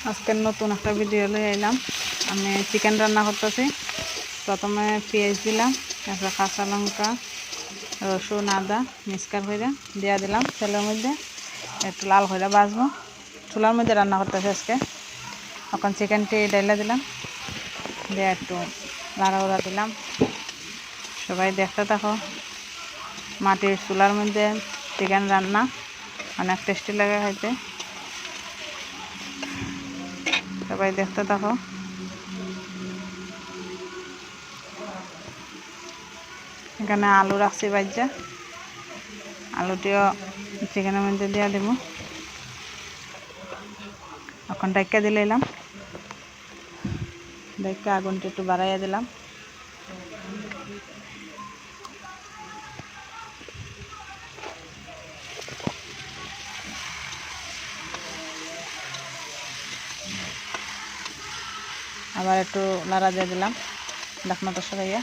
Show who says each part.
Speaker 1: আজকের নতুন একটা ভিডিও লয়ে আইলাম। আমি চিকেন রান্না করতেছি। প্রথমে পেঁয়াজ দিলাম, তারপরে কাঁচা লঙ্কা, রসুন, আদা মিক্সকার করে দিয়া দিলাম তেলের মধ্যে, একটু লাল করে ভাজবো। চুলার মধ্যে রান্না করতেছি আজকে। এখন চিকেনটি ডাইলা দিলাম, দিয়ে একটু লাড়াউড়া দিলাম। সবাই দেখতে থাকো। মাটির চুলার মধ্যে চিকেন রান্না অনেক টেস্টি লাগে খাইতে। সবাই দেখতে থাকো। এখানে আলু রাখছি ভাজা, আলুটিও চিকেনের মধ্যে দিয়ে দেব। এখন ডাইকা দিলাম, ডাইকা আগুনটা একটু বাড়াইয়া দিলাম। আবার একটু নাড়া দিয়ে দিলাম ঢাকনাটা সরাইয়া।